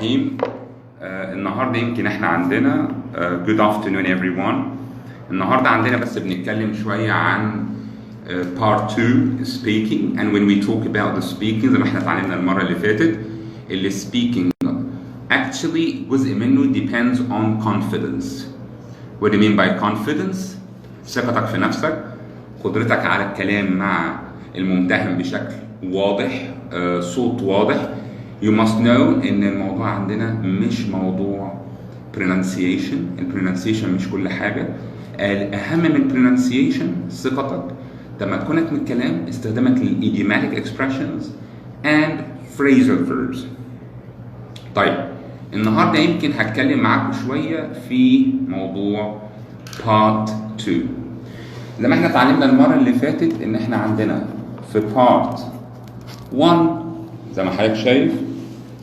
الرحيم. النهارده يمكن احنا عندنا good afternoon everyone. النهارده عندنا بس بنتكلم شويه عن part 2 speaking, and when we talk about the speaking زي ما احنا اتعلمنا المره اللي فاتت اللي speaking actually جزء منه depends on confidence. What do you mean by confidence؟ ثقتك في نفسك، قدرتك على الكلام مع الممتحن بشكل واضح، صوت واضح. You must know إن الموضوع عندنا مش موضوع pronunciation. pronunciation مش كل حاجة. الأهم من pronunciation ثقتك لما تكونك من الكلام، استخدامك للidiomatic expressions and phrasal verbs. طيب النهارده يمكن هتكلم معاكم شوية في موضوع part 2. زي ما احنا اتعلمنا المرة اللي فاتت إن احنا عندنا في part 1 زي ما حضرتك شايف،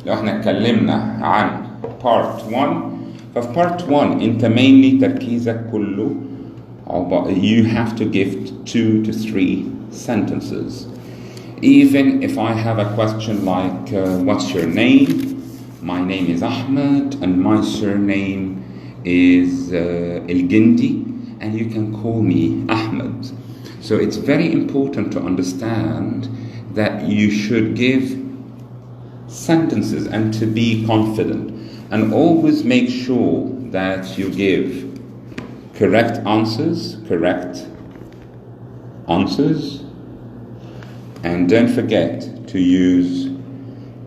لو احنا اتكلمنا عن part 1 ففي part 1 انت mainly تركيزك كله you have to give 2 to 3 sentences. Even if I have a question like what's your name? My name is Ahmed and my surname is El-Gindi and you can call me Ahmed. So it's very important to understand that you should give sentences and to be confident, and always make sure that you give correct answers, and don't forget to use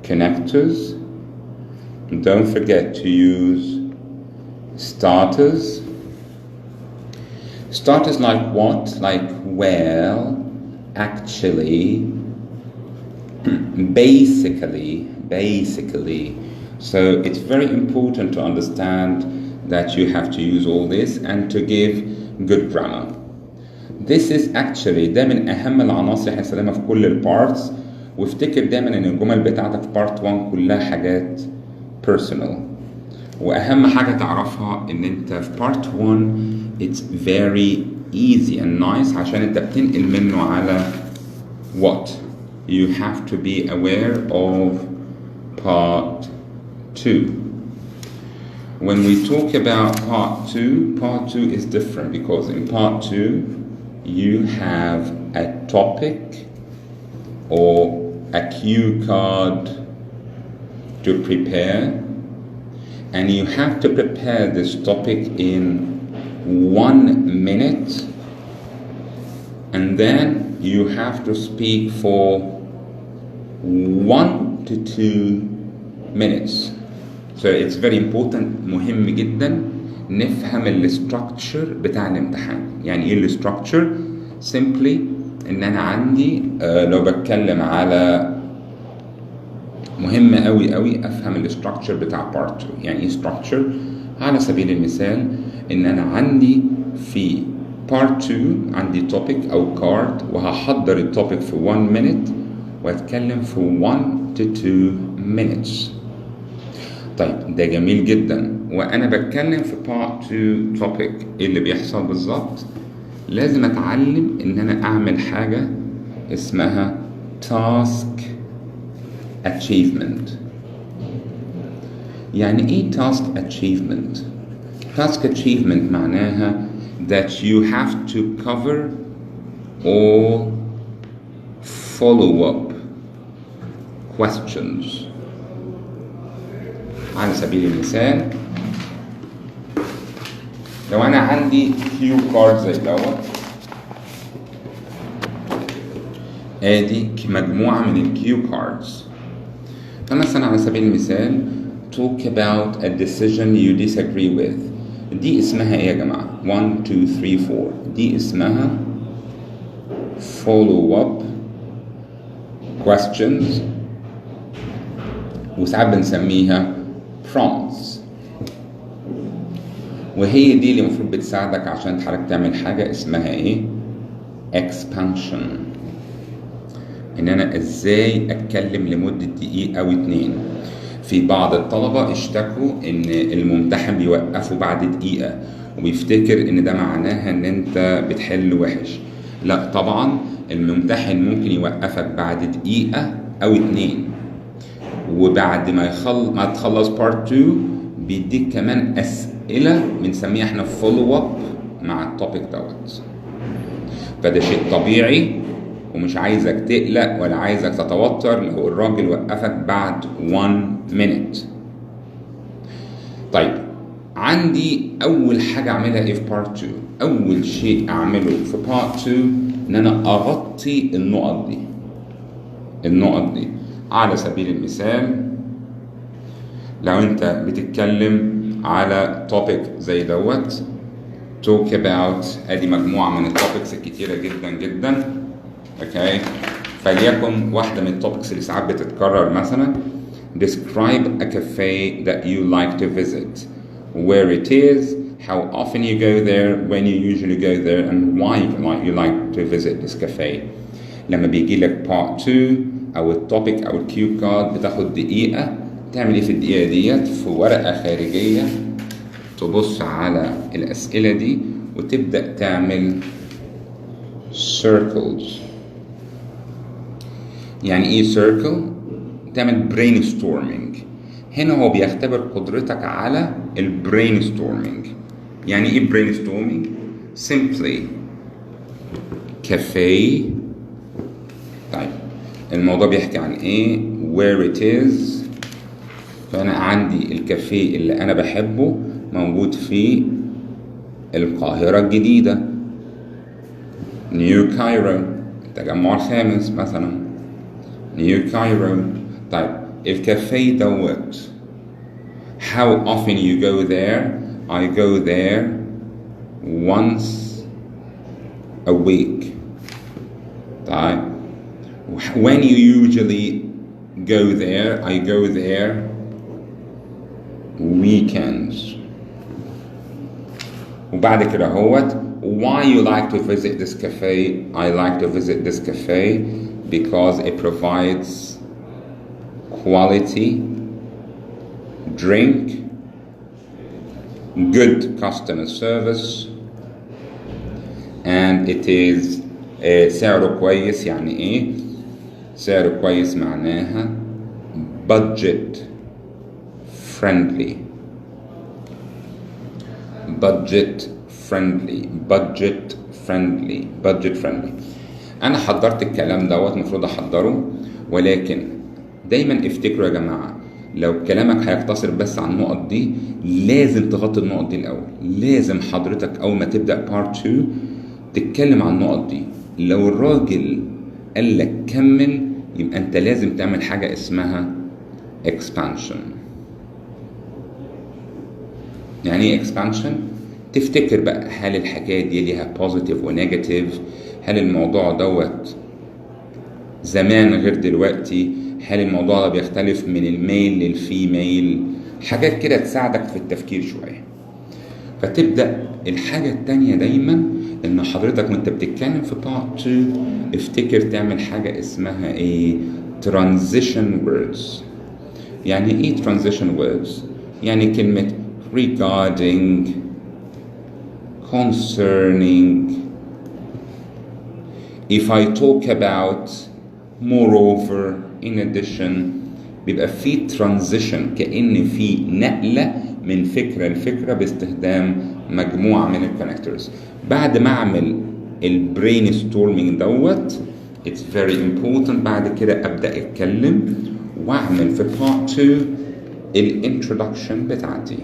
connectors, and don't forget to use starters. Starters like what? Like well, actually, basically. So it's very important to understand that you have to use all this and to give good grammar. This is actually ده من أهم العناصر اللي هنستخدمها في كل البارتس. وافتكر دايما إن الجمل بتاعتك في بارت 1 كلها حاجات personal. وأهم حاجة تعرفها إن أنت في بارت 1 it's very easy and nice عشان أنت بتنقل منه على what? You have to be aware of part 2. When we talk about part 2 is different because in part 2 you have a topic or a cue card to prepare, and you have to prepare this topic in 1 minute, and then you have to speak for 1 to 2 minutes. So it's very important. مهم جدا نفهم الستراكشر بتاع الامتحان. يعني ايه الستراكشر؟ simply ان انا عندي لو بتكلم على مهم قوي افهم الستراكشر بتاع بارت 2. يعني ايه ستراكشر؟ على سبيل المثال ان انا عندي في بارت 2 عندي توبيك او كارد، وهحضر التوبيك في 1 minute واتكلم في 1 to 2 minutes. طيب ده جميل جدا. وانا بتكلم في part 2 topic ايه اللي بيحصل بالظبط؟ لازم اتعلم ان انا اعمل حاجة اسمها task achievement. يعني ايه task achievement؟ task achievement معناها that you have to cover all follow-up questions. على سبيل المثال لو أنا عندي كيو كارد زي دوت، ادي مجموعة من الكيو كاردز. فمثلا على سبيل المثال talk about a decision you disagree with. دي اسمها ايه يا جماعة؟ 1 2 3 4. دي اسمها follow up questions، وساعات بنسميها prompts. وهي دي اللي المفروض بتساعدك عشان حضرتك تعمل حاجة اسمها ايه؟ expansion. ان انا ازاي اتكلم لمدة دقيقة او 2. في بعض الطلبة اشتكوا ان الممتحن بيوقفوا بعد دقيقة وبيفتكر ان ده معناها ان انت بتحل وحش. لا طبعا الممتحن ممكن يوقفك بعد دقيقة او 2، وبعد ما تخلص بارت 2 بيديك كمان اسئله بنسميها احنا فولو اب مع التوبيك دوت. فده شيء طبيعي ومش عايزك تقلق ولا عايزك تتوتر لو الراجل وقفك بعد 1 minute. طيب عندي اول حاجه اعملها ايه في بارت 2؟ اول شيء اعمله في بارت 2 ان انا اغطي النقط دي. على سبيل المثال لو انت بتتكلم على توبيك زي دوت talk about، ادي مجموعه من التوبكس الكتيره جدا جدا. اوكي، فليكن واحده من التوبكس اللي ساعات بتتكرر مثلا describe a cafe that you like to visit, where it is, how often you go there, when you usually go there, and why you like to visit this cafe. لما بيجي لك part 2 او التوبيك او الكيو كارد بتاخد دقيقه تعمل ايه في الدقيقه ديت؟ في ورقه خارجيه تبص على الاسئله دي وتبدا تعمل circles. يعني ايه circle؟ تعمل brainstorming. هنا هو بيختبر قدرتك على brainstorming. يعني ايه brainstorming؟ simply cafe. طيب الموضوع بيحكي عن ايه؟ where it is. فانا عندي الكافيه اللي انا بحبه موجود في القاهرة الجديدة، نيو كايرو، التجمع الخامس مثلا، نيو كايرو. طيب الكافيه دوت how often you go there؟ I go there once a week. طيب when you usually go there؟ I go there weekends. وبعد كده هوت why you like to visit this cafe؟ I like to visit this cafe because it provides quality drink, good customer service, and it is سعره كويس. يعني ايه سعره كويس؟ معناها budget friendly. انا حضرت الكلام دوت، المفروض احضره، ولكن دايما افتكروا يا جماعه لو كلامك هيقتصر بس على النقط دي لازم تغطي النقط دي الاول. لازم حضرتك اول ما تبدا بارت 2 تتكلم عن النقط دي. لو الراجل قال لك كمل يبقى انت لازم تعمل حاجه اسمها expansion. يعني ايه expansion؟ تفتكر بقى هل الحكايه دي ليها positive ونيجاتيف؟ هل الموضوع دوت زمان غير دلوقتي؟ هل الموضوع ده بيختلف من الميل للفيميل؟ حاجات كده تساعدك في التفكير شويه. فتبدا الحاجه التانيه دايما ان حضرتك وانت بتتكلم في part 2 افتكر تعمل حاجه اسمها ايه؟ transition words. يعني ايه transition words؟ يعني كلمه regarding، concerning، if I talk about، moreover، in addition. بيبقى في transition كأن في نقلة من فكرة لفكرة باستخدام مجموعة من الكونكتورز. بعد ما اعمل البرينستورمينج دوت it's very important بعد كده ابدأ اتكلم واعمل في part 2 الانترودكشن بتاعتي.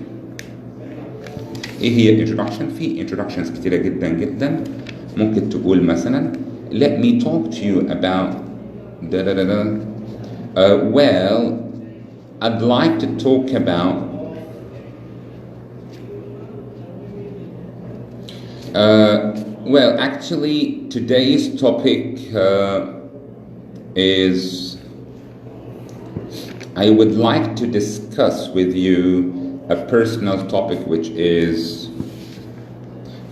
ايه هي الانترودكشن؟ في introductions كتيرة جدا جدا. ممكن تقول مثلا let me talk to you about well I'd like to talk about well actually today's topic is I would like to discuss with you a personal topic which is.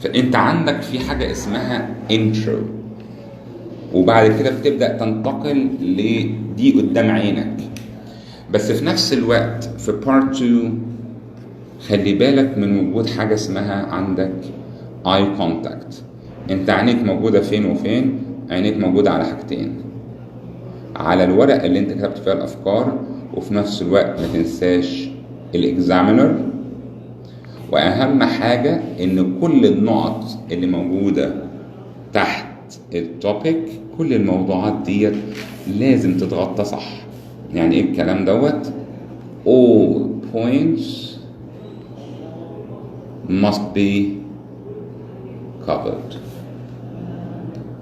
فانت عندك في حاجة اسمها intro وبعد كده بتبدأ تنتقل لدي قدام عينك. بس في نفس الوقت في part 2 خلي بالك من وجود حاجة اسمها عندك eye contact. انت عينيك موجودة فين وفين؟ عينيك موجودة على حاجتين، على الورق اللي انت كتبت فيها الافكار وفي نفس الوقت ما تنساش الاكزامينر. واهم حاجة ان كل النقط اللي موجودة تحت التوبيك، كل الموضوعات ديت لازم تتغطى صح. يعني ايه الكلام دوت؟ all points must be covered.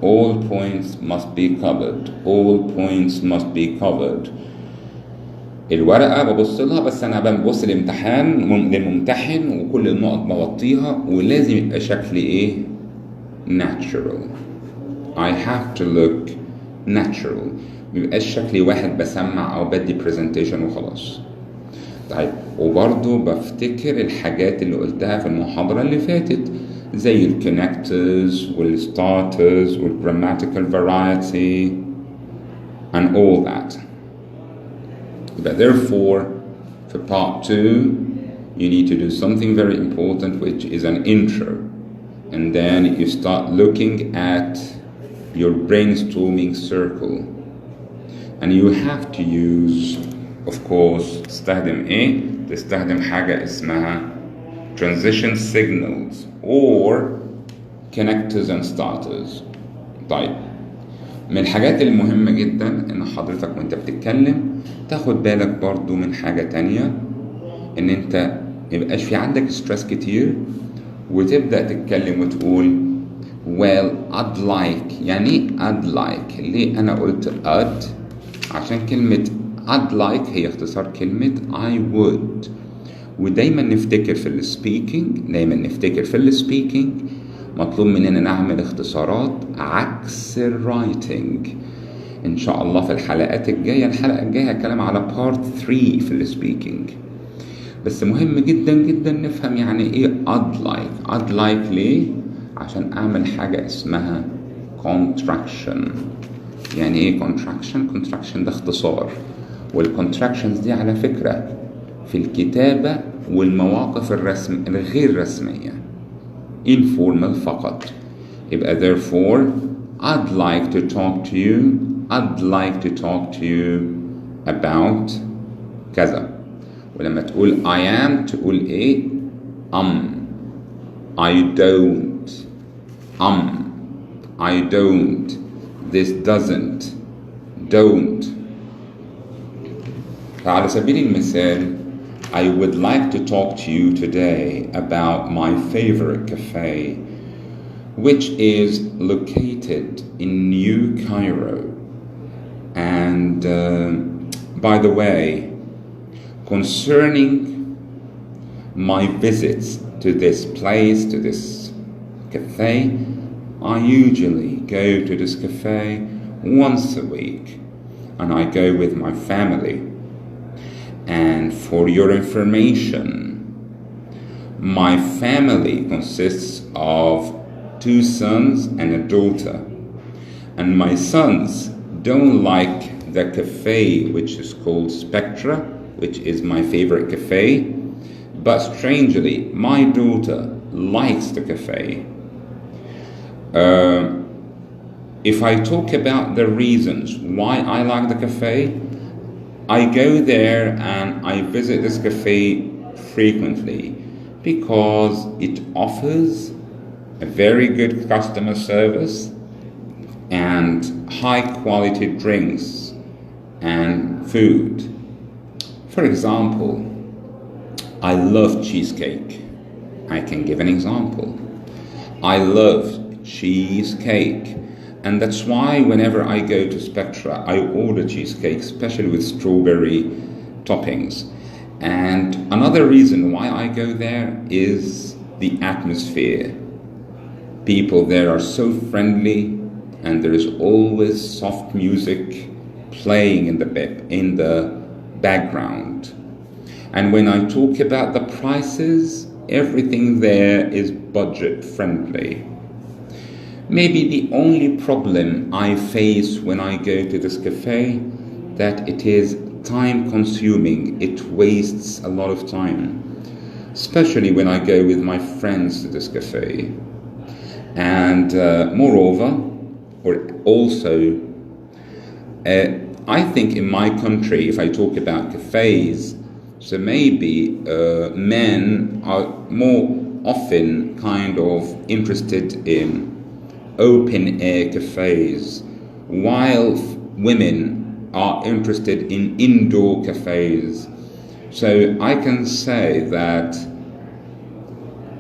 All points must be covered. All points must be covered. الورقة ببص لها، بس أنا ببص للممتحن وكل النقط بغطيها، ولازم يبقى شكلي إيه؟ natural. I have to look natural. ميبقاش شكلي واحد بسمع أو بدي presentation وخلاص. طيب، وبرضو بفتكر الحاجات اللي قلتها في المحاضرة اللي فاتت، زي ال connectors وال starters وال grammatical variety and all that. But therefore, for part 2, you need to do something very important, which is an intro. And then you start looking at your brainstorming circle. And you have to use, of course, تستخدم حاجة اسمها transition signals or connectors and starters. طيب، من الحاجات المهمة جدا ان حضرتك وانت بتتكلم تاخد بالك برضو من حاجة تانية، ان انت ميبقاش في عندك ستريس كتير وتبدأ تتكلم وتقول well I'd like. يعني ايه I'd like؟ ليه انا قلت I'd؟ عشان كلمة I'd like هي اختصار كلمة I would. ودايما نفتكر في السبيكينج مطلوب مننا نعمل اختصارات عكس الرايتنج. ان شاء الله في الحلقة الجاية هتكلم على بارت 3 في السبيكينج. بس مهم جدا جدا نفهم يعني ايه I'd like ليه؟ عشان اعمل حاجة اسمها contraction. يعني ايه contraction ده اختصار، والcontractions دي على فكرة في الكتابة والمواقف الغير رسمية informal فقط. يبقى therefore I'd like to talk to you about كذا. ولما تقول I am تقول ايه؟ I don't, this doesn't, don't. فعلى سبيل المثال I would like to talk to you today about my favorite cafe, which is located in New Cairo. And by the way, concerning my visits to this place, to this cafe, I usually go to this cafe once a week, and I go with my family. And for your information, my family consists of 2 sons and a daughter. And my sons don't like the cafe, which is called Spectra, which is my favorite cafe. But strangely, my daughter likes the cafe. If I talk about the reasons why I like the cafe, I go there and I visit this cafe frequently because it offers a very good customer service and high quality drinks and food. For example, I love cheesecake. I can give an example. I love cheesecake. And that's why whenever I go to Spectra, I order cheesecake, especially with strawberry toppings. And another reason why I go there is the atmosphere. People there are so friendly, and there is always soft music playing in the background. And when I talk about the prices, everything there is budget friendly. Maybe the only problem I face when I go to this cafe, that it is time consuming. It wastes a lot of time, especially when I go with my friends to this cafe. And moreover, or also, I think in my country, if I talk about cafes, so maybe men are more often kind of interested in open air cafes, while women are interested in indoor cafes. So I can say that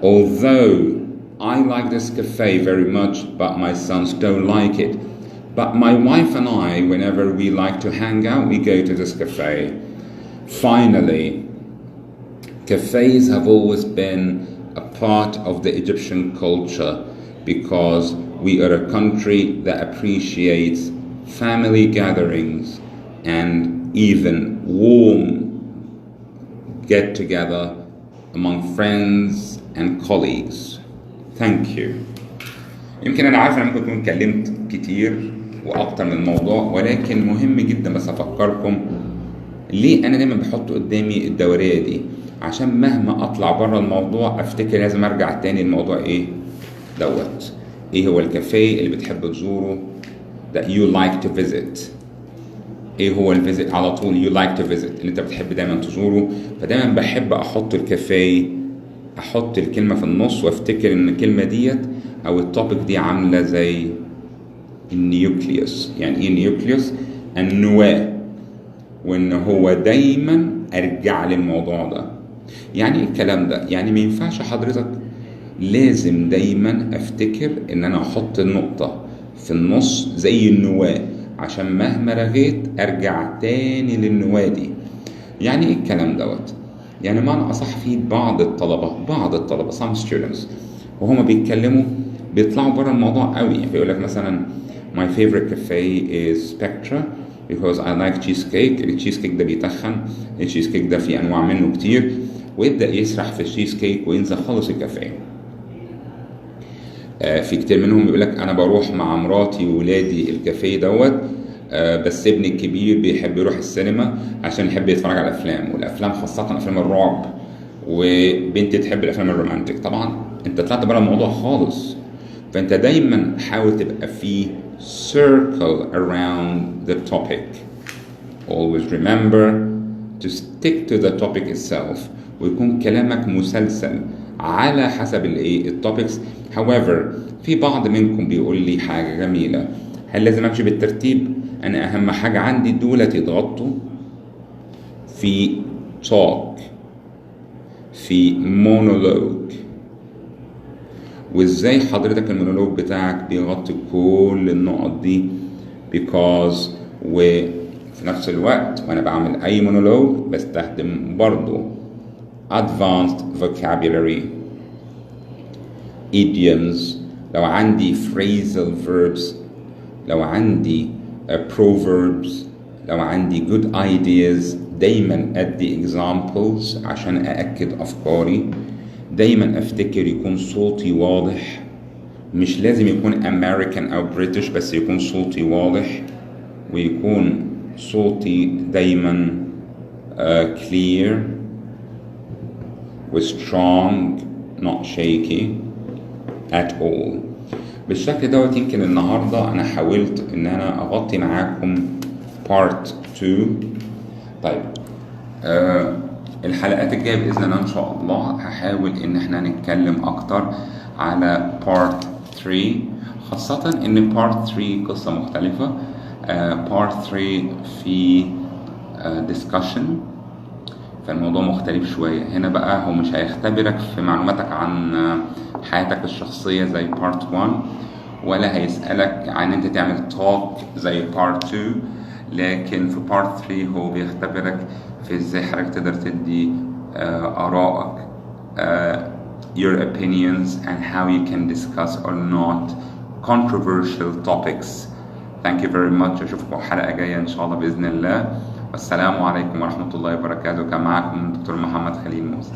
although I like this cafe very much, but my sons don't like it, but my wife and I, whenever we like to hang out, we go to this cafe. Finally, cafes have always been a part of the Egyptian culture because we are a country that appreciates family gatherings and even warm get-together among friends and colleagues. Thank you. يمكن أنا عارف أنا ممكن أكون اتكلمت كتير وأكتر من الموضوع، ولكن مهم جدا بس أفكركم ليه أنا دايما بحط قدامي الدورية دي، عشان مهما أطلع بره الموضوع أفتكر لازم أرجع تاني الموضوع إيه دوت. إيه هو الكافيه اللي بتحب تزوره that you like to visit؟ إيه هو الفيزيت على طول you like to visit اللي أنت بتحب دايما تزوره؟ فدايما بحب أحط الكافيه، أحط الكلمة في النص وأفتكر إن الكلمة ديت أو التوبيك دي عاملة زي النيوكليوس. يعني إيه نيوكليوس؟ النواة، وإن هو دايما أرجع للموضوع ده. يعني إيه الكلام ده؟ يعني ما ينفعش حضرتك، لازم دايما أفتكر إن أنا أحط النقطة في النص زي النواة، عشان مهما رغيت أرجع تاني للنواة دي. يعني إيه الكلام دوت؟ يعني معنى أصح فيه بعض الطلبة some students وهما بيتكلموا بيطلعوا بره الموضوع قوي. بيقول لك مثلا my favorite cafe is Spectra because I like cheesecake. التشيز كيك ده بيتخن، التشيز كيك ده فيه أنواع منه كتير، ويبدأ يسرح في التشيز كيك وينسى خالص الكافيه. في كتير منهم بيقول لك أنا بروح مع مراتي وولادي الكافيه دوت، بس ابني الكبير بيحب يروح السينما عشان يحب يتفرج على الأفلام، والأفلام خاصة أفلام الرعب، وبنتي تحب الأفلام الرومانتك. طبعا أنت طلعت بره الموضوع خالص، فأنت دايما حاول تبقى في circle around the topic. Always remember to stick to the topic itself، ويكون كلامك مسلسل على حسب التوبكس. However في بعض منكم بيقول لي حاجة جميلة، هل لازم امشي بالترتيب؟ انا اهم حاجة عندي دولت يضغطوا في talk، في monologue، وازاي حضرتك المونولوج بتاعك بيغطي كل النقط دي because وفي نفس الوقت وانا بعمل اي مونولوج بستخدم برضو advanced vocabulary idioms، لو عندي phrasal verbs، لو عندي proverbs، لو عندي good ideas دايما ادي examples عشان أأكد أفكاري. دايما أفتكر يكون صوتي واضح، مش لازم يكون American أو British، بس يكون صوتي واضح، ويكون صوتي دايما clear و strong not shaky at all. بالشكل دوت يمكن النهاردة أنا حاولت إن أنا أغطي معاكم part 2. طيب الحلقات الجاية بإذن الله إن شاء الله هحاول إن احنا نتكلم أكتر على part 3، خاصة إن part 3 قصة مختلفة. part 3 في discussion، فالموضوع مختلف شوية. هنا بقى هو مش هيختبرك في معلوماتك عن حياتك الشخصية زي part 1، ولا هيسألك عن انت تعمل talk زي part 2، لكن في part 3 هو بيختبرك في ازاي حضرتك تقدر تدي آرائك your opinions and how you can discuss or not controversial topics. Thank you very much. أشوفكم حلقة جاية إن شاء الله بإذن الله. والسلام عليكم ورحمة الله وبركاته. كان معكم دكتور محمد خليل موسى.